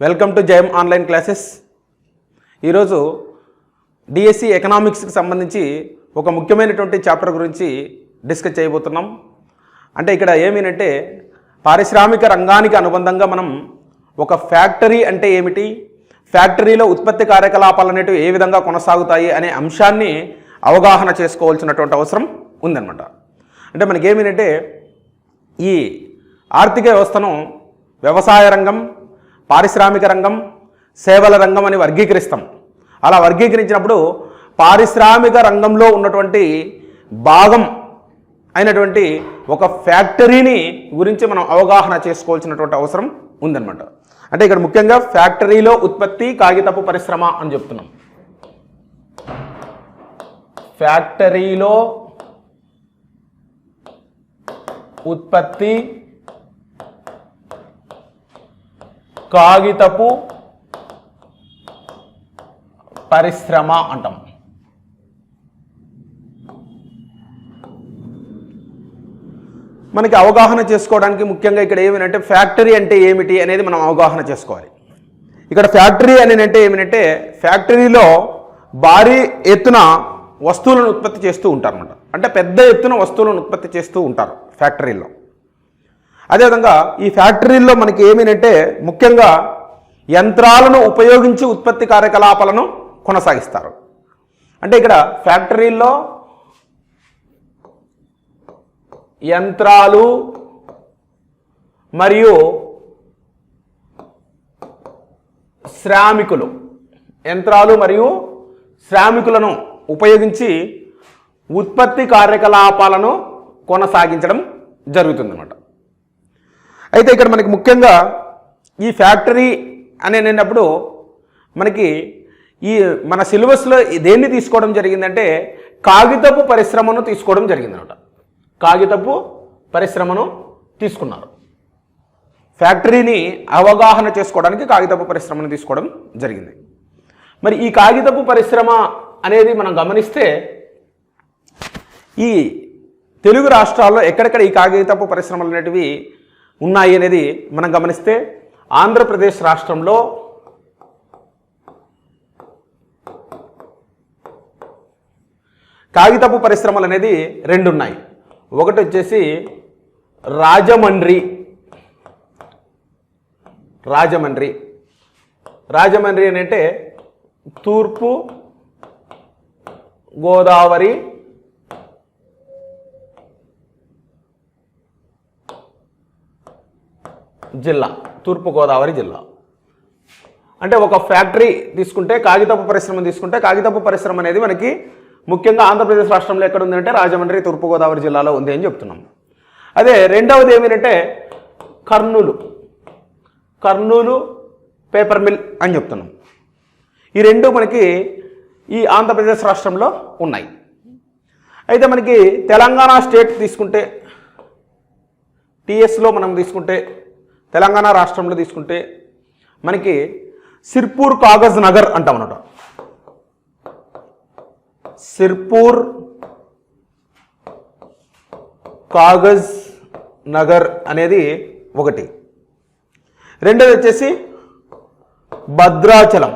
Welcome to జయం online classes. ఈరోజు DSC ఎకనామిక్స్కి సంబంధించి ఒక ముఖ్యమైనటువంటి చాప్టర్ గురించి డిస్కస్ చేయబోతున్నాం. అంటే ఇక్కడ ఏమిటంటే పారిశ్రామిక రంగానికి అనుబంధంగా మనం ఒక ఫ్యాక్టరీ అంటే ఏమిటి, ఫ్యాక్టరీలో ఉత్పత్తి కార్యకలాపాలు అనేటివి ఏ విధంగా కొనసాగుతాయి అనే అంశాన్ని అవగాహన చేసుకోవాల్సినటువంటి అవసరం ఉందన్నమాట. అంటే మనకేమిటంటే ఈ ఆర్థిక వ్యవస్థను వ్యవసాయ రంగం, పారిశ్రామిక రంగం, సేవల రంగం అని వర్గీకరిస్తాం. అలా వర్గీకరించినప్పుడు పారిశ్రామిక రంగంలో ఉన్నటువంటి భాగం అయినటువంటి ఒక ఫ్యాక్టరీని గురించి మనం అవగాహన చేసుకోవాల్సినటువంటి అవసరం ఉందన్నమాట. అంటే ఇక్కడ ముఖ్యంగా ఫ్యాక్టరీలో ఉత్పత్తి కాగితపు పరిశ్రమ అని చెప్తున్నాం. ఫ్యాక్టరీలో ఉత్పత్తి కాగితపు పరిశ్రమ అంటాం. మనకి అవగాహన చేసుకోవడానికి ముఖ్యంగా ఇక్కడ ఏమిటంటే ఫ్యాక్టరీ అంటే ఏమిటి అనేది మనం అవగాహన చేసుకోవాలి. ఇక్కడ ఫ్యాక్టరీ అని అంటే ఏమిటంటే ఫ్యాక్టరీలో భారీ ఎత్తున వస్తువులను ఉత్పత్తి చేస్తూ ఉంటారన్నమాట. అంటే పెద్ద ఎత్తున వస్తువులను ఉత్పత్తి చేస్తూ ఉంటారు ఫ్యాక్టరీలో. అదేవిధంగా ఈ ఫ్యాక్టరీల్లో మనకి ఏమిటంటే ముఖ్యంగా యంత్రాలను ఉపయోగించి ఉత్పత్తి కార్యకలాపాలను కొనసాగిస్తారు. అంటే ఇక్కడ ఫ్యాక్టరీల్లో యంత్రాలు మరియు శ్రామికులను ఉపయోగించి ఉత్పత్తి కార్యకలాపాలను కొనసాగించడం జరుగుతుందన్నమాట. అయితే ఇక్కడ మనకి ముఖ్యంగా ఈ ఫ్యాక్టరీ అనేటప్పుడు మనకి ఈ మన సిలబస్లో దేన్ని తీసుకోవడం జరిగిందంటే కాగితపు పరిశ్రమను తీసుకోవడం జరిగిందన్నమాట. కాగితపు పరిశ్రమను తీసుకున్నారు. ఫ్యాక్టరీని అవగాహన చేసుకోవడానికి కాగితపు పరిశ్రమను తీసుకోవడం జరిగింది. మరి ఈ కాగితపు పరిశ్రమ అనేది మనం గమనిస్తే ఈ తెలుగు రాష్ట్రాల్లో ఎక్కడెక్కడ ఈ కాగితపు పరిశ్రమలు అనేటివి ఉన్నాయి అనేది మనం గమనిస్తే ఆంధ్రప్రదేశ్ రాష్ట్రంలో కాగితపు పరిశ్రమలు అనేది రెండు ఉన్నాయి. ఒకటి వచ్చేసి రాజమండ్రి అని అంటే తూర్పు గోదావరి జిల్లా, అంటే ఒక ఫ్యాక్టరీ తీసుకుంటే కాగితపు పరిశ్రమ తీసుకుంటే కాగితపు పరిశ్రమ అనేది మనకి ముఖ్యంగా ఆంధ్రప్రదేశ్ రాష్ట్రంలో ఎక్కడ ఉందంటే రాజమండ్రి, తూర్పుగోదావరి జిల్లాలో ఉంది అని చెప్తున్నాం. అదే రెండవది ఏమిటంటే కర్నూలు పేపర్ మిల్ అని చెప్తున్నాం. ఈ రెండు మనకి ఈ ఆంధ్రప్రదేశ్ రాష్ట్రంలో ఉన్నాయి. అయితే మనకి తెలంగాణ స్టేట్ తీసుకుంటే టీఎస్లో మనం తీసుకుంటే తెలంగాణ రాష్ట్రంలో తీసుకుంటే మనకి సిర్పూర్ కాగజ్ నగర్ అంటాం అన్నమాట. సిర్పూర్ కాగజ్ నగర్ అనేది ఒకటి. రెండోది వచ్చేసి భద్రాచలం.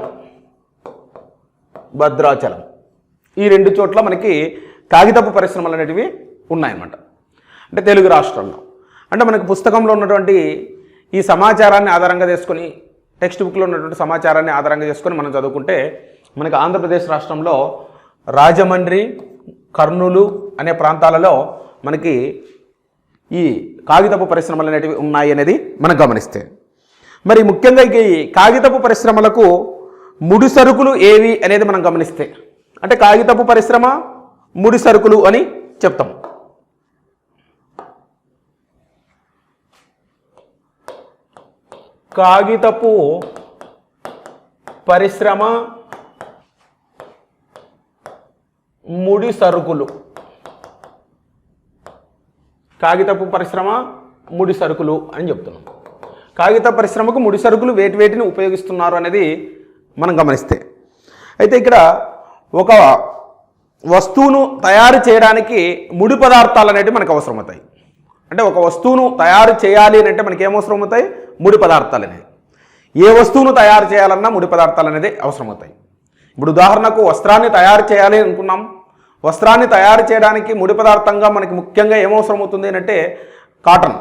ఈ రెండు చోట్ల మనకి కాగితపు పరిశ్రమలు అనేటివి ఉన్నాయన్నమాట. అంటే తెలుగు రాష్ట్రంలో అంటే మనకి పుస్తకంలో ఉన్నటువంటి ఈ సమాచారాన్ని ఆధారంగా చేసుకొని టెక్స్ట్ బుక్లో ఉన్నటువంటి సమాచారాన్ని ఆధారంగా చేసుకొని మనం చదువుకుంటే మనకి ఆంధ్రప్రదేశ్ రాష్ట్రంలో రాజమండ్రి, కర్నూలు అనే ప్రాంతాలలో మనకి ఈ కాగితపు పరిశ్రమలు అనేటివి ఉన్నాయి అనేది మనం గమనిస్తే మరి ముఖ్యంగా ఈ కాగితపు పరిశ్రమలకు ముడి సరుకులు ఏవి అనేది మనం గమనిస్తే అంటే కాగితపు పరిశ్రమ ముడి సరుకులు అని చెప్తాం. కాగితపు పరిశ్రమ ముడి సరుకులు అని చెప్తున్నాం. కాగిత పరిశ్రమకు ముడి సరుకులు వేటిని ఉపయోగిస్తున్నారు అనేది మనం గమనిస్తే అయితే ఇక్కడ ఒక వస్తువును తయారు చేయడానికి ముడి పదార్థాలు అనేవి మనకు అవసరమవుతాయి. అంటే ఒక వస్తువును తయారు చేయాలి అని అంటే మనకి ఏం అవసరం అవుతాయి? ముడి పదార్థాలు అనేవి. ఏ వస్తువును తయారు చేయాలన్నా ముడి పదార్థాలు అనేది అవసరమవుతాయి. ఇప్పుడు ఉదాహరణకు వస్త్రాన్ని తయారు చేయాలి అనుకున్నాం. వస్త్రాన్ని తయారు చేయడానికి ముడి పదార్థంగా మనకి ముఖ్యంగా ఏమవసరం అవుతుంది అంటే కాటన్,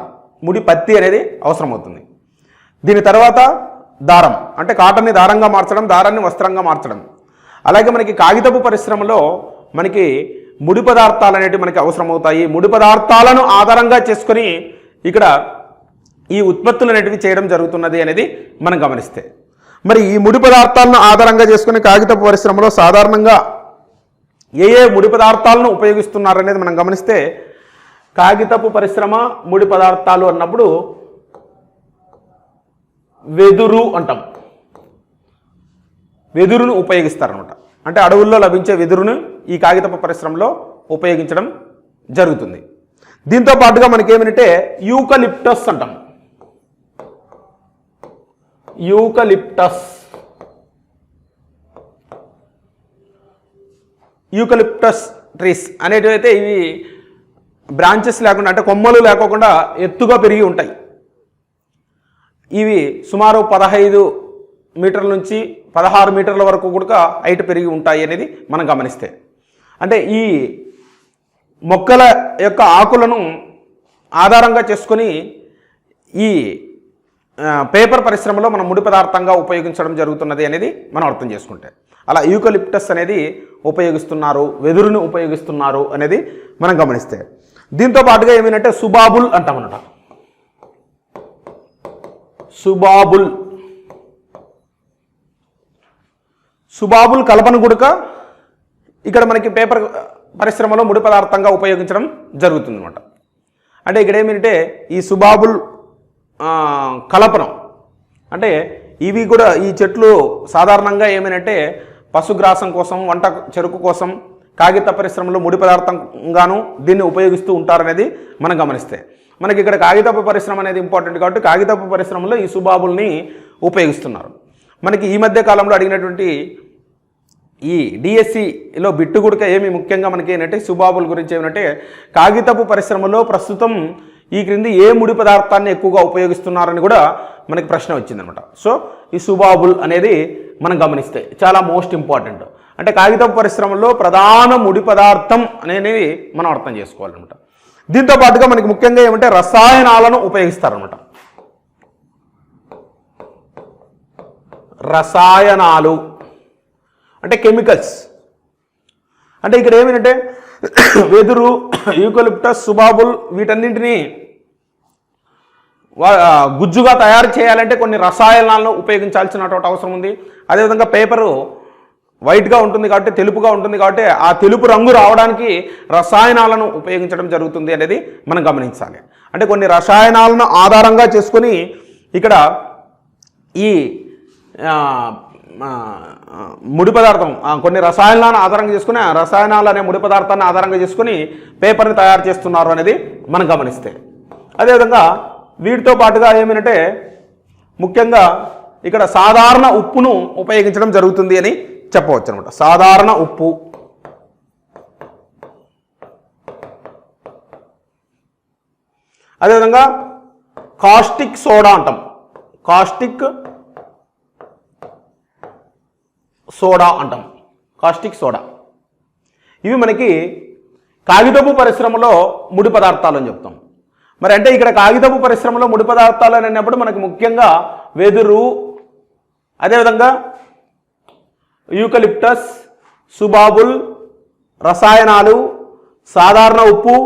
ముడి పత్తి అనేది అవసరమవుతుంది. దీని తర్వాత దారం, అంటే కాటన్ని దారంగా మార్చడం, దారాన్ని వస్త్రంగా మార్చడం. అలాగే మనకి కాగితపు పరిశ్రమలో మనకి ముడి పదార్థాలు అనేటివి మనకి అవసరమవుతాయి. ముడి పదార్థాలను ఆధారంగా చేసుకొని ఇక్కడ ఈ ఉత్పత్తులు అనేటివి చేయడం జరుగుతున్నది అనేది మనం గమనిస్తే, మరి ఈ ముడి పదార్థాలను ఆధారంగా చేసుకుని కాగితపు పరిశ్రమలో సాధారణంగా ఏ ఏ ముడి పదార్థాలను ఉపయోగిస్తున్నారనేది మనం గమనిస్తే, కాగితపు పరిశ్రమ ముడి పదార్థాలు అన్నప్పుడు వెదురు అంటాం. వెదురును ఉపయోగిస్తారనమాట. అంటే అడవుల్లో లభించే వెదురును ఈ కాగితపు పరిశ్రమలో ఉపయోగించడం జరుగుతుంది. దీంతో పాటుగా మనకేమిటంటే యూకలిప్టస్ అంటాం. యూకలిప్టస్ ట్రీస్ అనేటివి అయితే ఇవి బ్రాంచెస్ లేకుండా, అంటే కొమ్మలు లేకోకుండా ఎత్తుగా పెరిగి ఉంటాయి. ఇవి సుమారు 15 మీటర్ల నుంచి 16 మీటర్ల వరకు కూడా హైట్ పెరిగి ఉంటాయి అనేది మనం గమనిస్తే, అంటే ఈ మొక్కల యొక్క ఆకులను ఆధారంగా చేసుకొని ఈ పేపర్ పరిశ్రమలో మనం ముడి పదార్థంగా ఉపయోగించడం జరుగుతున్నది అనేది మనం అర్థం చేసుకుంటే, అలా యూకలిప్టస్ అనేది ఉపయోగిస్తున్నారు, వెదురుని ఉపయోగిస్తున్నారు అనేది మనం గమనిస్తే, దీంతో పాటుగా ఏమిటంటే సుబాబుల్ అంటామన్నమాట. సుబాబుల్ కలపను గుడక ఇక్కడ మనకి పేపర్ పరిశ్రమలో ముడి పదార్థంగా ఉపయోగించడం జరుగుతుంది అనమాట. అంటే ఇక్కడ ఏమిటంటే ఈ సుబాబుల్ కలపనం, అంటే ఇవి కూడా ఈ చెట్లు సాధారణంగా ఏమిటంటే పశుగ్రాసం కోసం, వంట చెరుకు కోసం కాగిత పరిశ్రమలో ముడి పదార్థంగాను దీన్ని ఉపయోగిస్తూ ఉంటారనేది మనం గమనిస్తే, మనకి ఇక్కడ కాగితపు పరిశ్రమ అనేది ఇంపార్టెంట్ కాబట్టి కాగితపు పరిశ్రమలో ఈ సుబాబుల్ని ఉపయోగిస్తున్నారు. మనకి ఈ మధ్య కాలంలో అడిగినటువంటి ఈ డిఎస్సిలో బిట్టు గుడక ఏమి ముఖ్యంగా మనకి ఏంటంటే సుబాబుల్ గురించి ఏమంటే కాగితపు పరిశ్రమలో ప్రస్తుతం ఈ క్రింది ఏ ముడి పదార్థాన్ని ఎక్కువగా ఉపయోగిస్తున్నారని కూడా మనకి ప్రశ్న వచ్చిందనమాట. సో ఈ సుబాబుల్ అనేది మనం గమనిస్తే చాలా మోస్ట్ ఇంపార్టెంట్. అంటే కాగితపు పరిశ్రమలో ప్రధాన ముడి పదార్థం అనేది మనం అర్థం చేసుకోవాలన్నమాట. దీంతో పాటుగా మనకి ముఖ్యంగా ఏమంటే రసాయనాలను ఉపయోగిస్తారనమాట. రసాయనాలు అంటే కెమికల్స్. అంటే ఇక్కడ ఏమిటంటే వెదురు, యూకలిప్టస్, సుబాబుల్ వీటన్నింటినీ గుజ్జుగా తయారు చేయాలంటే కొన్ని రసాయనాలను ఉపయోగించాల్సినటువంటి అవసరం ఉంది. అదేవిధంగా పేపరు వైట్గా ఉంటుంది కాబట్టి, తెలుపుగా ఉంటుంది కాబట్టి ఆ తెలుపు రంగు రావడానికి రసాయనాలను ఉపయోగించడం జరుగుతుంది అనేది మనం గమనించాలి. అంటే కొన్ని రసాయనాలను ఆధారంగా చేసుకొని ఇక్కడ ఈ ముడి పదార్థం కొన్ని రసాయనాలను ఆధారంగా చేసుకుని ఆ రసాయనాలు అనే ముడి పదార్థాన్ని ఆధారంగా చేసుకుని పేపర్ని తయారు చేస్తున్నారు అనేది మనం గమనిస్తే, అదేవిధంగా వీటితో పాటుగా ఏమిటంటే ముఖ్యంగా ఇక్కడ సాధారణ ఉప్పును ఉపయోగించడం జరుగుతుంది అని చెప్పవచ్చు అనమాట. సాధారణ ఉప్పు, అదేవిధంగా కాస్టిక్ సోడా అంటాం. కాస్టిక్ సోడా ఇవి మనకి కాగితపు పరిశ్రమలో ముడి పదార్థాలు అని చెప్తాం. మరి అంటే ఇక్కడ కాగితపు పరిశ్రమలో ముడి పదార్థాలు అని అన్నప్పుడు మనకి ముఖ్యంగా వెదురు, అదేవిధంగా యూకలిప్టస్, సుబాబుల్, రసాయనాలు, సాధారణ ఉప్పు,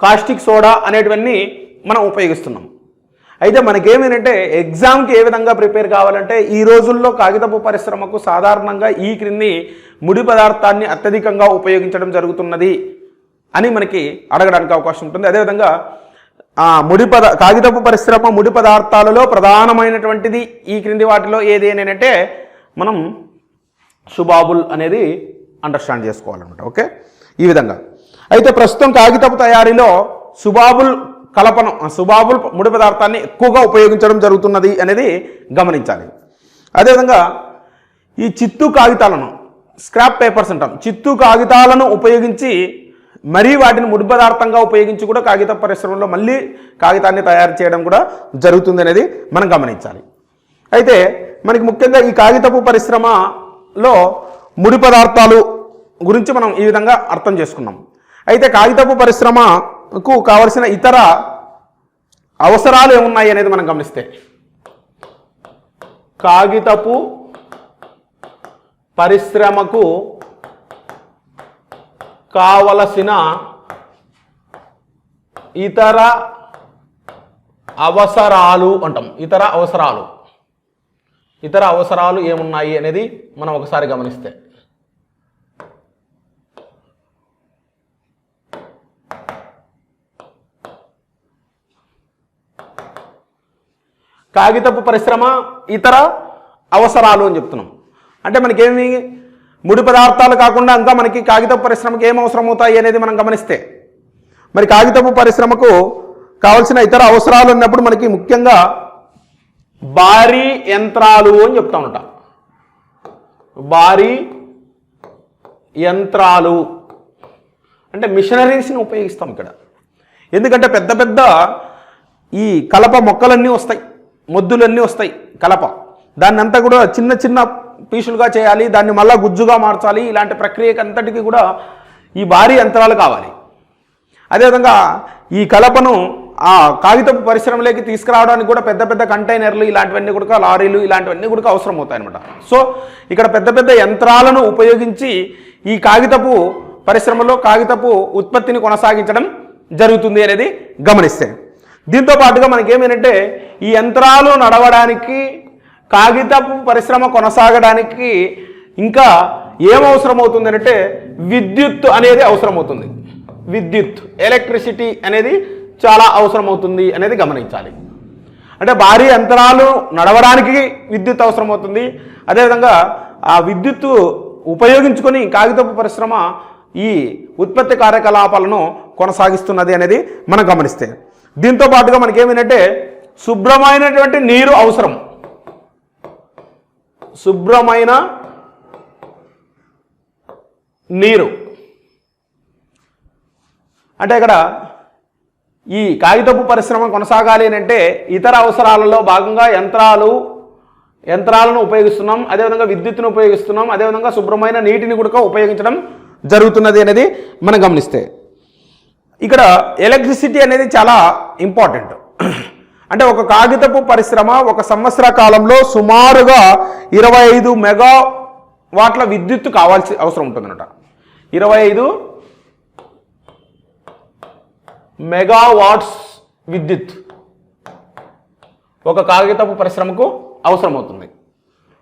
కాస్టిక్ సోడా అనేటివన్నీ మనం ఉపయోగిస్తున్నాం. అయితే మనకేమేంటంటే ఎగ్జామ్కి ఏ విధంగా ప్రిపేర్ కావాలంటే ఈ రోజుల్లో కాగితపు పరిశ్రమకు సాధారణంగా ఈ క్రింది ముడి పదార్థాన్ని అత్యధికంగా ఉపయోగించడం జరుగుతున్నది అని మనకి అడగడానికి అవకాశం ఉంటుంది. అదేవిధంగా కాగితపు పరిశ్రమ ముడి పదార్థాలలో ప్రధానమైనటువంటిది ఈ క్రింది వాటిలో ఏది అని అంటే మనం సుబాబుల్ అనేది అండర్స్టాండ్ చేసుకోవాలన్నమాట. ఓకే, ఈ విధంగా అయితే ప్రస్తుతం కాగితపు తయారీలో సుబాబుల్ ముడి పదార్థాన్ని ఎక్కువగా ఉపయోగించడం జరుగుతున్నది అనేది గమనించాలి. అదేవిధంగా ఈ చిత్తు కాగితాలను స్క్రాప్ పేపర్స్ అంటాం. చిత్తు కాగితాలను ఉపయోగించి మరీ వాటిని ముడి పదార్థంగా ఉపయోగించి కూడా కాగిత పరిశ్రమలో మళ్ళీ కాగితాన్ని తయారు చేయడం కూడా జరుగుతుంది అనేది మనం గమనించాలి. అయితే మనకి ముఖ్యంగా ఈ కాగితపు పరిశ్రమలో ముడి పదార్థాలు గురించి మనం ఈ విధంగా అర్థం చేసుకున్నాం. అయితే కాగితపు పరిశ్రమకు కావలసిన ఇతర అవసరాలు ఏమున్నాయి అనేది మనం గమనిస్తే, కాగితపు పరిశ్రమకు కావలసిన ఇతర అవసరాలు అంటాం. ఇతర అవసరాలు ఏమున్నాయి అనేది మనం ఒకసారి గమనిస్తే, కాగితపు పరిశ్రమ ఇతర అవసరాలు అని చెప్తున్నాం. అంటే మనకేమి ముడి పదార్థాలు కాకుండా ఇంకా మనకి కాగితపు పరిశ్రమకి ఏం అవసరం అవుతాయి అనేది మనం గమనిస్తే, మరి కాగితపు పరిశ్రమకు కావాల్సిన ఇతర అవసరాలు ఉన్నప్పుడు మనకి ముఖ్యంగా భారీ యంత్రాలు అని చెప్తా ఉంటాం. భారీ యంత్రాలు అంటే మిషనరీస్ని ఉపయోగిస్తాం ఇక్కడ. ఎందుకంటే పెద్ద పెద్ద ఈ కలప మొక్కలన్నీ వస్తాయి, మొద్దులన్నీ వస్తాయి కలప, దాన్ని అంతా కూడా చిన్న చిన్న పీసులుగా చేయాలి, దాన్ని మళ్ళా గుజ్జుగా మార్చాలి. ఇలాంటి ప్రక్రియకి అంతటికి కూడా ఈ భారీ యంత్రాలు కావాలి. అదేవిధంగా ఈ కలపను ఆ కాగితపు పరిశ్రమలోకి తీసుకురావడానికి కూడా పెద్ద పెద్ద కంటైనర్లు ఇలాంటివన్నీ కూడా, లారీలు ఇలాంటివన్నీ కూడా అవసరం అవుతాయి అనమాట. సో ఇక్కడ పెద్ద పెద్ద యంత్రాలను ఉపయోగించి ఈ కాగితపు పరిశ్రమలో కాగితపు ఉత్పత్తిని కొనసాగించడం జరుగుతుంది అనేది గమనిస్తే, దీంతో పాటుగా మనకేమేంటంటే ఈ యంత్రాలు నడవడానికి, కాగితపు పరిశ్రమ కొనసాగడానికి ఇంకా ఏం అవసరం అవుతుంది అంటే విద్యుత్ అనేది అవసరం అవుతుంది. విద్యుత్, ఎలక్ట్రిసిటీ అనేది చాలా అవసరం అవుతుంది అనేది గమనించాలి. అంటే భారీ యంత్రాలు నడవడానికి విద్యుత్ అవసరం అవుతుంది. అదేవిధంగా ఆ విద్యుత్తు ఉపయోగించుకొని కాగితపు పరిశ్రమ ఈ ఉత్పత్తి కార్యకలాపాలను కొనసాగిస్తున్నది అనేది మనం గమనిస్తే, దీంతో పాటుగా మనకేమేంటంటే శుభ్రమైనటువంటి నీరు అవసరం. శుభ్రమైన నీరు అంటే ఇక్కడ ఈ కాగితపు పరిశ్రమ కొనసాగాలి అంటే ఇతర అవసరాలలో భాగంగా యంత్రాలను ఉపయోగిస్తున్నాం, అదేవిధంగా విద్యుత్తును ఉపయోగిస్తున్నాం, అదేవిధంగా శుభ్రమైన నీటిని కూడా ఉపయోగించడం జరుగుతున్నది అనేది మనం గమనిస్తే, ఇక్కడ ఎలక్ట్రిసిటీ అనేది చాలా ఇంపార్టెంట్. అంటే ఒక కాగితపు పరిశ్రమ ఒక సంవత్సర కాలంలో సుమారుగా 25 మెగావాట్ల విద్యుత్తు కావాల్సి అవసరం ఉంటుందన్నమాట. 25 మెగావాట్స్ విద్యుత్ ఒక కాగితపు పరిశ్రమకు అవసరం అవుతుంది.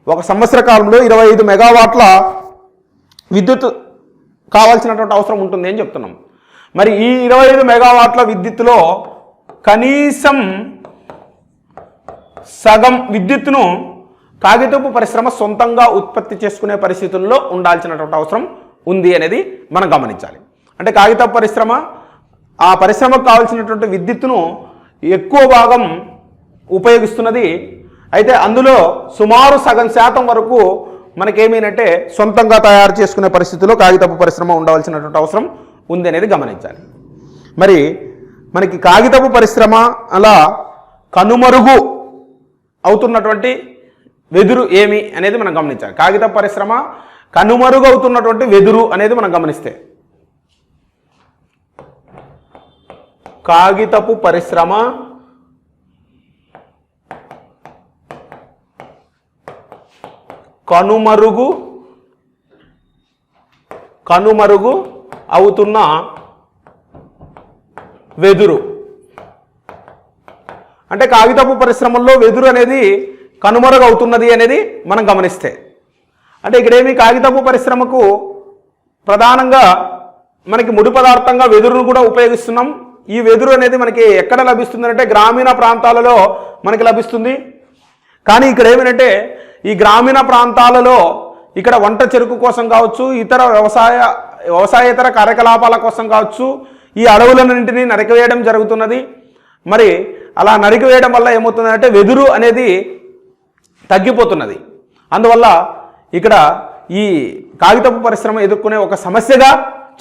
ఒక సంవత్సర కాలంలో 25 మెగావాట్ల విద్యుత్ కావాల్సినటువంటి అవసరం ఉంటుంది అని చెప్తున్నాం. మరి ఈ 25 మెగావాట్ల విద్యుత్తులో కనీసం సగం విద్యుత్తును కాగితపు పరిశ్రమ సొంతంగా ఉత్పత్తి చేసుకునే పరిస్థితుల్లో ఉండాల్సినటువంటి అవసరం ఉంది అనేది మనం గమనించాలి. అంటే కాగితపు పరిశ్రమ ఆ పరిశ్రమకు కావాల్సినటువంటి విద్యుత్తును ఎక్కువ భాగం ఉపయోగిస్తున్నది. అయితే అందులో సుమారు సగం శాతం వరకు మనకేమేంటంటే సొంతంగా తయారు చేసుకునే పరిస్థితుల్లో కాగితపు పరిశ్రమ ఉండవలసినటువంటి అవసరం ఉంది అనేది గమనించాలి. మరి మనకి కాగితపు పరిశ్రమ అలా కనుమరుగు అవుతున్నటువంటి వెదురు ఏమి అనేది మనం గమనించాలి. కాగితపు పరిశ్రమ కనుమరుగు అవుతున్నటువంటి వెదురు అనేది మనం గమనిస్తే, కాగితపు పరిశ్రమ కనుమరుగు అవుతున్న వెదురు అంటే కాగితపు పరిశ్రమల్లో వెదురు అనేది కనుమరుగు అవుతున్నది అనేది మనం గమనిస్తే, అంటే ఇక్కడేమి కాగితపు పరిశ్రమకు ప్రధానంగా మనకి ముడి పదార్థంగా వెదురును కూడా ఉపయోగిస్తున్నాం. ఈ వెదురు అనేది మనకి ఎక్కడ లభిస్తుంది అంటే గ్రామీణ ప్రాంతాలలో మనకి లభిస్తుంది. కానీ ఇక్కడ ఏమిటంటే ఈ గ్రామీణ ప్రాంతాలలో ఇక్కడ వంట చెరుకు కోసం కావచ్చు, ఇతర వ్యవసాయేతర కార్యకలాపాల కోసం కావచ్చు, ఈ అడవులన్నింటినీ నరికివేయడం జరుగుతున్నది. మరి అలా నరికివేయడం వల్ల ఏమవుతుందంటే వెదురు అనేది తగ్గిపోతున్నది. అందువల్ల ఇక్కడ ఈ కాగితపు పరిశ్రమ ఎదుర్కొనే ఒక సమస్యగా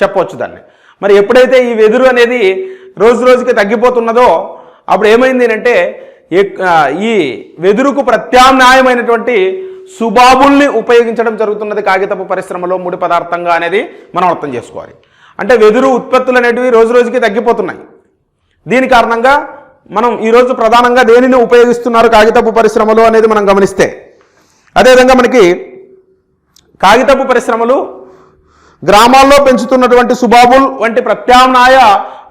చెప్పవచ్చు దాన్ని. మరి ఎప్పుడైతే ఈ వెదురు అనేది రోజు రోజుకి తగ్గిపోతున్నదో అప్పుడు ఏమైంది అంటే ఈ వెదురుకు ప్రత్యామ్నాయమైనటువంటి సుబాబుల్ని ఉపయోగించడం జరుగుతున్నది కాగితపు పరిశ్రమలో ముడి పదార్థంగా అనేది మనం అర్థం చేసుకోవాలి. అంటే వెదురు ఉత్పత్తులు అనేటివి రోజు రోజుకి తగ్గిపోతున్నాయి. దీని కారణంగా మనం ఈరోజు ప్రధానంగా దేనిని ఉపయోగిస్తున్నారు కాగితపు పరిశ్రమలో అనేది మనం గమనిస్తే, అదేవిధంగా మనకి కాగితపు పరిశ్రమలు గ్రామాల్లో పెంచుతున్నటువంటి సుబాబుల్ వంటి ప్రత్యామ్నాయ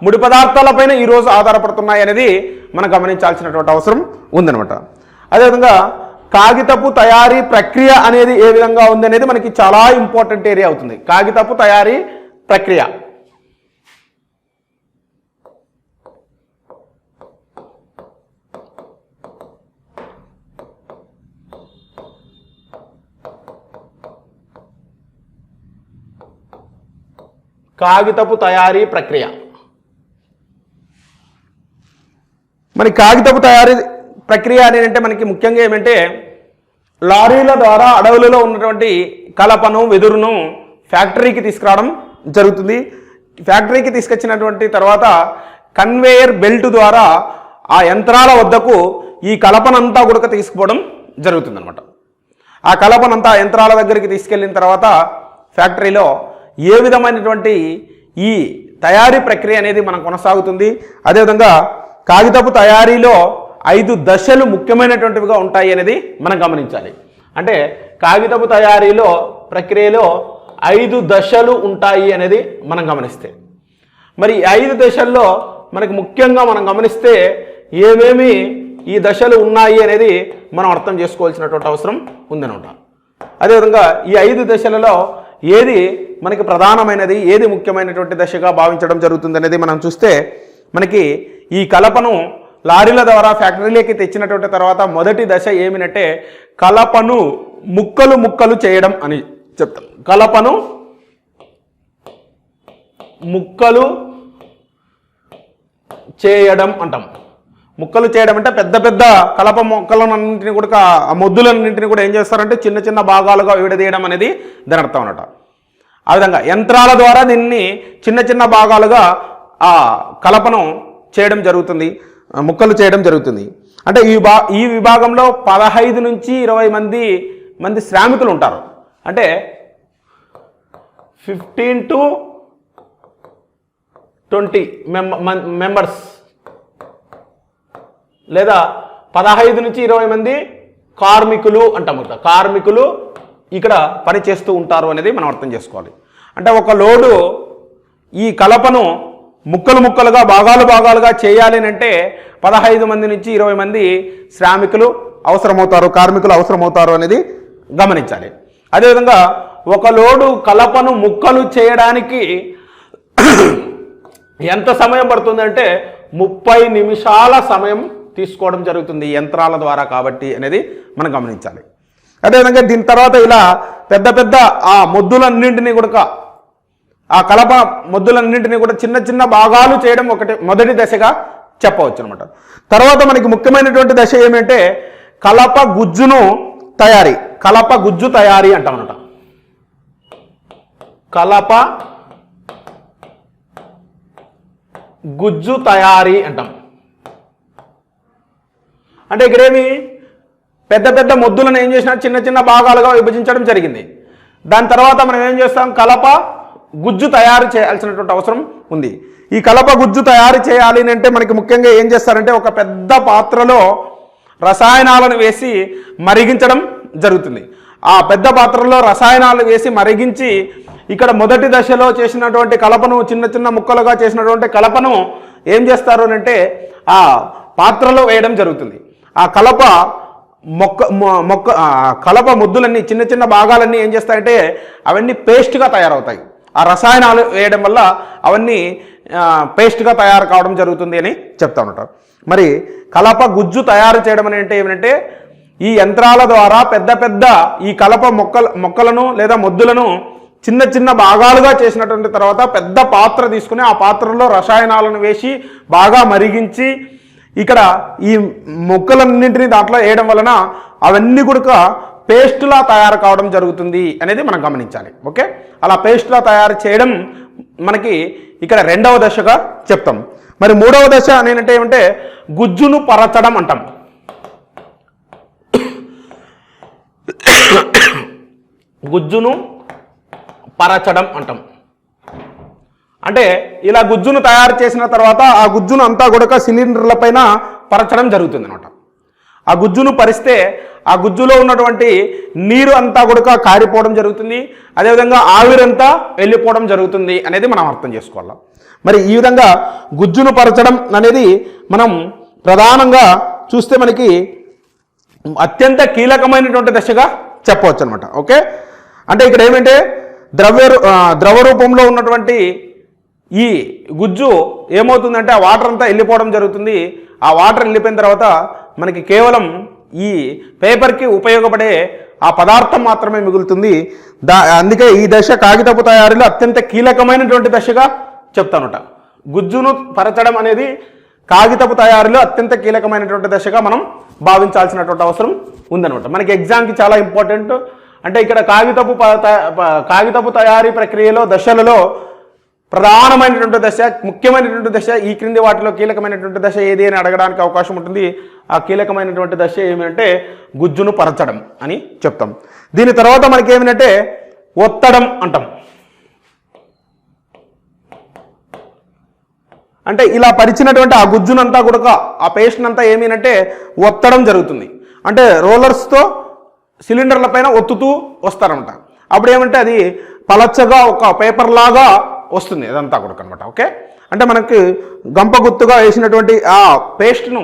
ముడి పదార్థాలపైన ఈరోజు ఆధారపడుతున్నాయి అనేది మనం గమనించాల్సినటువంటి అవసరం ఉందన్నమాట. అదేవిధంగా కాగితపు తయారీ ప్రక్రియ అనేది ఏ విధంగా ఉంది అనేది మనకి చాలా ఇంపార్టెంట్ ఏరియా అవుతుంది. కాగితపు తయారీ ప్రక్రియ కాగితపు తయారీ ప్రక్రియ మరి కాగితపు తయారీ ప్రక్రియ అనేది అంటే మనకి ముఖ్యంగా ఏమంటే లారీల ద్వారా అడవులలో ఉన్నటువంటి కలపను వెదురును ఫ్యాక్టరీకి తీసుకురావడం జరుగుతుంది. ఫ్యాక్టరీకి తీసుకొచ్చినటువంటి తర్వాత కన్వేయర్ బెల్ట్ ద్వారా ఆ యంత్రాల వద్దకు ఈ కలపనంతా కూడా తీసుకుపోవడం జరుగుతుందన్నమాట. ఆ కలపనంతా యంత్రాల దగ్గరికి తీసుకెళ్ళిన తర్వాత ఫ్యాక్టరీలో ఏ విధమైనటువంటి ఈ తయారీ ప్రక్రియ అనేది మనం కొనసాగుతుంది. అదేవిధంగా కాగితపు తయారీలో 5 దశలు ముఖ్యమైనటువంటివిగా ఉంటాయి అనేది మనం గమనించాలి. అంటే కాగితపు తయారీలో ప్రక్రియలో 5 దశలు ఉంటాయి అనేది మనం గమనిస్తే, మరి 5 దశల్లో మనకి ముఖ్యంగా మనం గమనిస్తే ఏమేమి ఈ దశలు ఉన్నాయి అనేది మనం అర్థం చేసుకోవాల్సినటువంటి అవసరం ఉందన్నమాట. అదేవిధంగా ఈ 5 దశలలో ఏది మనకి ప్రధానమైనది, ఏది ముఖ్యమైనటువంటి దశగా భావించడం జరుగుతుంది అనేది మనం చూస్తే, మనకి ఈ కలపను లారీల ద్వారా ఫ్యాక్టరీలోకి తెచ్చినటువంటి తర్వాత మొదటి దశ ఏమిటంటే కలపను ముక్కలు ముక్కలు చేయడం అని చెప్తాం. కలపను ముక్కలు చేయడం అంటాం. ముక్కలు చేయడం అంటే పెద్ద పెద్ద కలప మొక్కలన్నింటినీ కూడా ఆ మొద్దులన్నింటినీ కూడా ఏం చేస్తారంటే చిన్న చిన్న భాగాలుగా విడదీయడం అనేది దాని అర్థం అన్నమాట. ఆ విధంగా యంత్రాల ద్వారా దీన్ని చిన్న చిన్న భాగాలుగా ఆ కలపను చేయడం జరుగుతుంది, ముక్కలు చేయడం జరుగుతుంది. అంటే ఈ విభాగంలో 15 నుంచి 20 మంది శ్రామికులు ఉంటారు. అంటే 15 to 20 మెంబర్స్ లేదా 15 నుంచి 20 మంది కార్మికులు అంటాము. కార్మికులు ఇక్కడ పని చేస్తూ ఉంటారు అనేది మనం అర్థం చేసుకోవాలి. అంటే ఒక లోడు ఈ కలపను ముక్కలు ముక్కలుగా భాగాలుగా చేయాలి అంటే 15 మంది నుంచి 20 మంది శ్రామికులు అవసరమవుతారు, కార్మికులు అవసరమవుతారు అనేది గమనించాలి. అదేవిధంగా ఒక లోడు కలపను ముక్కలు చేయడానికి ఎంత సమయం పడుతుందంటే 30 నిమిషాల సమయం తీసుకోవడం జరుగుతుంది యంత్రాల ద్వారా కాబట్టి అనేది మనం గమనించాలి. అదేవిధంగా దీని తర్వాత ఇలా పెద్ద పెద్ద ఆ మొద్దులన్నింటినీ కూడా ఆ కలప మొద్దులన్నింటినీ కూడా చిన్న చిన్న భాగాలు చేయడం మొదటి దశగా చెప్పవచ్చు అనమాట. తర్వాత మనకి ముఖ్యమైనటువంటి దశ ఏమంటే కలప గుజ్జును తయారీ, కలప గుజ్జు తయారీ అంటాం అనమాట. కలప గుజ్జు తయారీ అంటాం. అంటే ఇక్కడేమి పెద్ద పెద్ద మొద్దులను ఏం చేసినా చిన్న చిన్న భాగాలుగా విభజించడం జరిగింది. దాని తర్వాత మనం ఏం చేస్తాం, కలప గుజ్జు తయారు చేయాల్సినటువంటి అవసరం ఉంది. ఈ కలప గుజ్జు తయారు చేయాలి అంటే మనకి ముఖ్యంగా ఏం చేస్తారంటే ఒక పెద్ద పాత్రలో రసాయనాలను వేసి మరిగించడం జరుగుతుంది. ఆ పెద్ద పాత్రలో రసాయనాలు వేసి మరిగించి ఇక్కడ మొదటి దశలో చేసినటువంటి కలపను చిన్న చిన్న ముక్కలుగా చేసినటువంటి కలపను ఏం చేస్తారు అంటే ఆ పాత్రలో వేయడం జరుగుతుంది. ఆ కలప కలప ముద్దులన్నీ చిన్న చిన్న భాగాలన్నీ ఏం చేస్తాయంటే అవన్నీ పేస్ట్గా తయారవుతాయి. ఆ రసాయనాలు వేయడం వల్ల అవన్నీ పేస్ట్గా తయారు కావడం జరుగుతుంది అని చెప్తా ఉంటారు. మరి కలప గుజ్జు తయారు చేయడం అంటే ఏమంటే ఈ యంత్రాల ద్వారా పెద్ద పెద్ద ఈ కలప మొక్కలను లేదా మొద్దులను చిన్న చిన్న భాగాలుగా చేసినటువంటి తర్వాత పెద్ద పాత్ర తీసుకుని ఆ పాత్రలో రసాయనాలను వేసి బాగా మరిగించి ఇక్కడ ఈ మొక్కలన్నింటినీ దాంట్లో వేయడం వలన అవన్నీ కూడా పేస్టులా తయారు కావడం జరుగుతుంది అనేది మనం గమనించాలి. ఓకే, అలా పేస్టులా తయారు చేయడం మనకి ఇక్కడ రెండవ దశగా చెప్తాం. మరి మూడవ దశ నేనంటే ఏమంటే గుజ్జును పరచడం అంటాం. గుజ్జును పరచడం అంటాం. అంటే ఇలా గుజ్జును తయారు చేసిన తర్వాత ఆ గుజ్జును అంతా కూడా సిలిండర్ల పైన పరచడం జరుగుతుంది అనమాట. ఆ గుజ్జును పరిస్తే ఆ గుజ్జులో ఉన్నటువంటి నీరు అంతా కూడా కారిపోవడం జరుగుతుంది, అదేవిధంగా ఆవిరంతా వెళ్ళిపోవడం జరుగుతుంది అనేది మనం అర్థం చేసుకోవాలి. మరి ఈ విధంగా గుజ్జును పరచడం అనేది మనం ప్రధానంగా చూస్తే మనకి అత్యంత కీలకమైనటువంటి దశగా చెప్పవచ్చు అనమాట. ఓకే, అంటే ఇక్కడ ఏమంటే ద్రవ రూపంలో ఉన్నటువంటి ఈ గుజ్జు ఏమవుతుందంటే ఆ వాటర్ అంతా వెళ్ళిపోవడం జరుగుతుంది. ఆ వాటర్ వెళ్ళిపోయిన తర్వాత మనకి కేవలం ఈ పేపర్కి ఉపయోగపడే ఆ పదార్థం మాత్రమే మిగులుతుంది. అందుకే ఈ దశ కాగితపు తయారీలో అత్యంత కీలకమైనటువంటి దశగా చెప్తానట. గుజ్జును పరచడం అనేది కాగితపు తయారీలో అత్యంత కీలకమైనటువంటి దశగా మనం భావించాల్సినటువంటి అవసరం ఉందన్నమాట. మనకి ఎగ్జామ్కి చాలా ఇంపార్టెంట్. అంటే ఇక్కడ కాగితపు తయారీ ప్రక్రియలో దశలలో ప్రధానమైనటువంటి దశ, ముఖ్యమైనటువంటి దశ, ఈ క్రింది వాటిలో కీలకమైనటువంటి దశ ఏది అని అడగడానికి అవకాశం ఉంటుంది. ఆ కీలకమైనటువంటి దశ ఏమిటంటే గుజ్జును పరచడం అని చెప్తాం. దీని తర్వాత మనకి ఏమిటంటే ఒత్తడం అంటాం. అంటే ఇలా పరిచినటువంటి ఆ గుజ్జునంతా కూడా ఆ పేస్ట్ అంతా ఏమిటంటే ఒత్తడం జరుగుతుంది. అంటే రోలర్స్తో సిలిండర్ల పైన ఒత్తుతూ వస్తారనమాట. అప్పుడు ఏమంటే అది పలచగా ఒక పేపర్ లాగా వస్తుంది అదంతా కూడా అనమాట. ఓకే, అంటే మనకి గంప గుత్తుగా వేసినటువంటి ఆ పేస్ట్ను,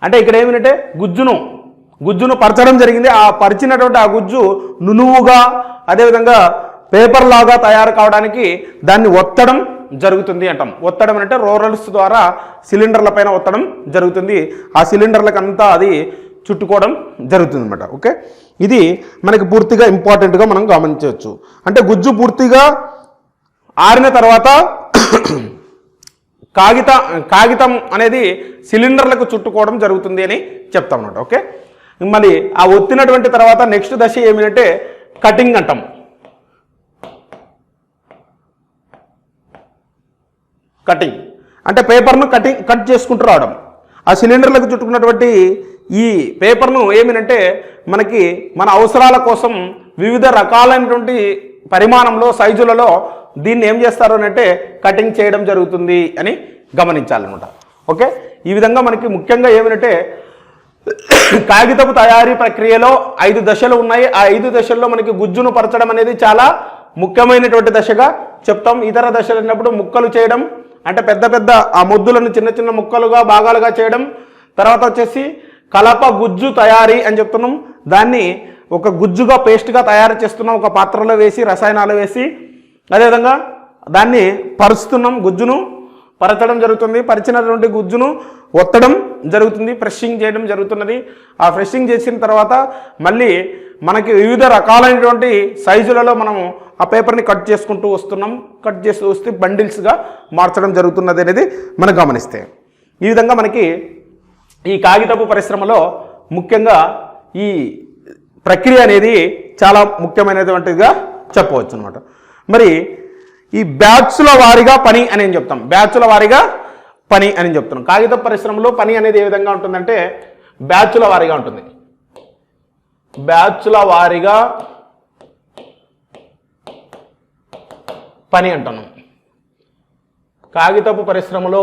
అంటే ఇక్కడ ఏమిటంటే గుజ్జును పరచడం జరిగింది. ఆ పరిచినటువంటి ఆ గుజ్జు నునువుగా అదేవిధంగా పేపర్ లాగా తయారు కావడానికి దాన్ని ఒత్తడం జరుగుతుంది అంటాం. ఒత్తడం అంటే రోలర్స్ ద్వారా సిలిండర్ల పైన ఒత్తడం జరుగుతుంది. ఆ సిలిండర్లకు అంతా అది చుట్టుకోవడం జరుగుతుంది అనమాట. ఓకే, ఇది మనకి పూర్తిగా ఇంపార్టెంట్గా మనం గమనించవచ్చు. అంటే గుజ్జు పూర్తిగా ఆరిన తర్వాత కాగితం అనేది సిలిండర్లకు చుట్టుకోవడం జరుగుతుంది అని చెప్తాం అన్నమాట. ఓకే, మళ్ళీ ఆ ఒత్తినటువంటి తర్వాత నెక్స్ట్ దశ ఏమిటంటే కటింగ్ అంటాం. కటింగ్ అంటే పేపర్ను కట్ చేసుకుంటూ రావడం. ఆ సిలిండర్లకు చుట్టుకున్నటువంటి ఈ పేపర్ను ఏమిటంటే మనకి మన అవసరాల కోసం వివిధ రకాలైనటువంటి పరిమాణంలో సైజులలో దీన్ని ఏం చేస్తారు అంటే కటింగ్ చేయడం జరుగుతుంది అని గమనించాలన్నమాట. ఓకే, ఈ విధంగా మనకి ముఖ్యంగా ఏమిటంటే కాగితపు తయారీ ప్రక్రియలో 5 దశలు ఉన్నాయి. ఆ 5 దశల్లో మనకి గుజ్జును పరచడం అనేది చాలా ముఖ్యమైనటువంటి దశగా చెప్తాం. ఇతర దశలు అన్నప్పుడు ముక్కలు చేయడం, అంటే పెద్ద ఆ ముద్దులను చిన్న చిన్న ముక్కలుగా భాగాలుగా చేయడం. తర్వాత వచ్చేసి కలప గుజ్జు తయారీ అని చెప్తున్నాం. దాన్ని ఒక గుజ్జుగా పేస్ట్గా తయారు చేస్తున్నాం, ఒక పాత్రలో వేసి రసాయనాలు వేసి. అదేవిధంగా దాన్ని పరుస్తున్నాం, గుజ్జును పరచడం జరుగుతుంది. పరిచినటువంటి గుజ్జును ఒత్తడం జరుగుతుంది, ఫ్రెషింగ్ చేయడం జరుగుతున్నది. ఆ ఫ్రెషింగ్ చేసిన తర్వాత మళ్ళీ మనకి వివిధ రకాలైనటువంటి సైజులలో మనం ఆ పేపర్ని కట్ చేసుకుంటూ వస్తున్నాం. కట్ చేస్తూ వస్తే బండిల్స్గా మార్చడం జరుగుతున్నది అనేది మనం గమనిస్తే, ఈ విధంగా మనకి ఈ కాగితపు పరిశ్రమలో ముఖ్యంగా ఈ ప్రక్రియ అనేది చాలా ముఖ్యమైనటువంటిదిగా చెప్పవచ్చు అనమాట. మరి ఈ బ్యాచ్ల వారీగా పని అని చెప్తాం. బ్యాచ్ల వారీగా పని అని చెప్తున్నాం. కాగిత పరిశ్రమలో పని అనేది ఏ విధంగా ఉంటుందంటే బ్యాచ్ల వారీగా ఉంటుంది. బ్యాచ్ల వారీగా పని అంటున్నాం. కాగితపు పరిశ్రమలో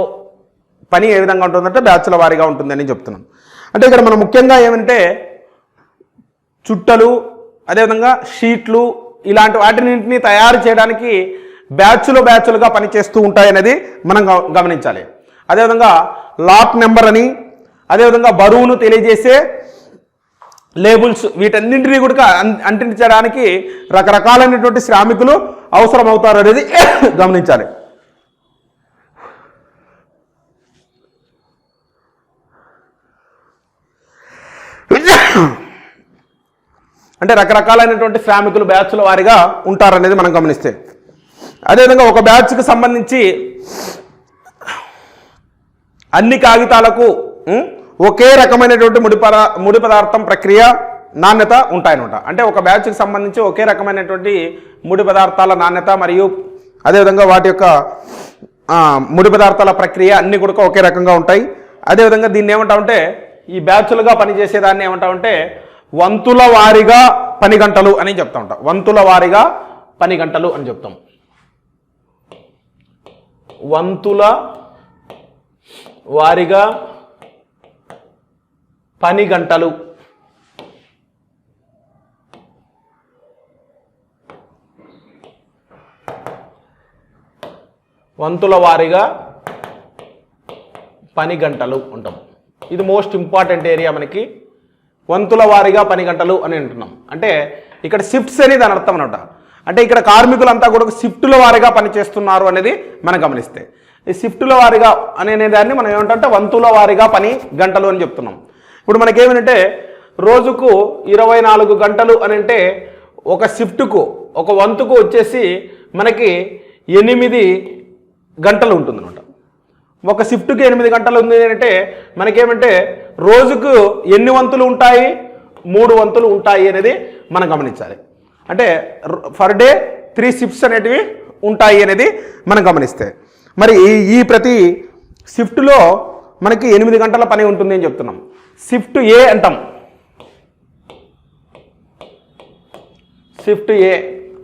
పని ఏ విధంగా ఉంటుందంటే బ్యాచ్ల వారీగా ఉంటుందని చెప్తున్నాం. అంటే ఇక్కడ మనం ముఖ్యంగా ఏమంటే చుట్టలు, అదేవిధంగా షీట్లు, ఇలాంటి వాటిని తయారు చేయడానికి బ్యాచ్లుగా పనిచేస్తూ ఉంటాయనేది మనం గమనించాలి. అదేవిధంగా లాట్ నెంబర్ అని, అదేవిధంగా బరువును తెలియజేసే లేబుల్స్, వీటన్నింటినీ కూడా అంటించడానికి రకరకాలైనటువంటి శ్రామికులు అవసరం అవుతారు అనేది గమనించాలి. అంటే రకరకాలైనటువంటి శ్రామికులు బ్యాచ్ల వారీగా ఉంటారనేది మనం గమనిస్తే, అదేవిధంగా ఒక బ్యాచ్కి సంబంధించి అన్ని కాగితాలకు ఒకే రకమైనటువంటి ముడి పదార్థం ప్రక్రియ నాణ్యత ఉంటాయన్నమాట. అంటే ఒక బ్యాచ్కి సంబంధించి ఒకే రకమైనటువంటి ముడి పదార్థాల నాణ్యత మరియు అదేవిధంగా వాటి యొక్క ముడి పదార్థాల ప్రక్రియ అన్నీ కూడా ఒకే రకంగా ఉంటాయి. అదేవిధంగా దీన్ని ఏమంటామంటే ఈ బ్యాచ్లుగా పనిచేసేదాన్ని ఏమంటామంటే వంతుల వారీగా పని గంటలు అని చెప్తా ఉంటాం. వంతుల వారీగా పని గంటలు అని చెప్తాం. వంతుల వారీగా పని గంటలు. వంతుల వారీగా పని గంటలు ఉంటాం. ఇది మోస్ట్ ఇంపార్టెంట్ ఏరియా మనకి. వంతుల వారీగా పని గంటలు అని అంటున్నాం. అంటే ఇక్కడ షిఫ్ట్స్ అనేది దాని అర్థం అనమాట. అంటే ఇక్కడ కార్మికులంతా కూడా షిఫ్టుల వారీగా పని చేస్తున్నారు అనేది మనం గమనిస్తే, ఈ షిఫ్టుల వారీగా అనే దాన్ని మనం ఏమంటే వంతుల వారీగా పని గంటలు అని చెప్తున్నాం. ఇప్పుడు మనకేమిటంటే రోజుకు 24 గంటలు అని అంటే ఒక షిఫ్ట్కు ఒక వంతుకు వచ్చేసి మనకి 8 గంటలు ఉంటుందన్నమాట. ఒక షిఫ్ట్కి 8 గంటలు ఉంది అంటే మనకేమంటే రోజుకు ఎన్ని వంతులు ఉంటాయి? 3 వంతులు ఉంటాయి అనేది మనం గమనించాలి. అంటే ఫర్ డే 3 షిఫ్ట్స్ అనేటివి ఉంటాయి అనేది మనం గమనిస్తే, మరి ఈ ప్రతి షిఫ్ట్లో మనకి 8 గంటల పని ఉంటుంది అని చెప్తున్నాం. షిఫ్ట్ ఏ అంటాం, షిఫ్ట్ ఏ.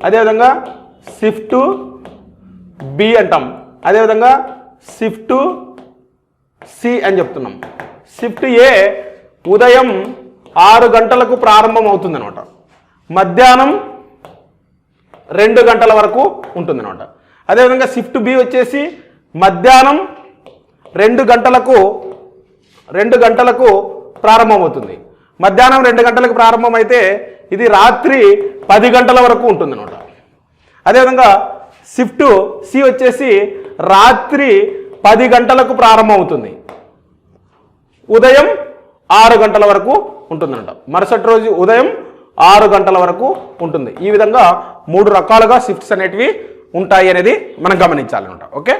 అదేవిధంగా షిఫ్ట్ బి అంటాం. అదేవిధంగా షిఫ్ట్ సి అని చెప్తున్నాం. షిఫ్ట్ ఏ ఉదయం 6 గంటలకు ప్రారంభం అవుతుంది అనమాట, మధ్యాహ్నం 2 గంటల వరకు ఉంటుంది అనమాట. అదేవిధంగా షిఫ్ట్ బి వచ్చేసి మధ్యాహ్నం 2 గంటలకు ప్రారంభం అవుతుంది. మధ్యాహ్నం 2 గంటలకు ప్రారంభం అయితే ఇది రాత్రి 10 గంటల వరకు ఉంటుంది అనమాట. అదేవిధంగా షిఫ్ట్ సి వచ్చేసి రాత్రి 10 గంటలకు ప్రారంభం అవుతుంది, ఉదయం 6 గంటల వరకు ఉంటుందన్నమాట. మరుసటి రోజు ఉదయం 6 గంటల వరకు ఉంటుంది. ఈ విధంగా 3 రకాలుగా షిఫ్ట్స్ అనేటివి ఉంటాయి అనేది మనం గమనించాలన్నమాట. ఓకే.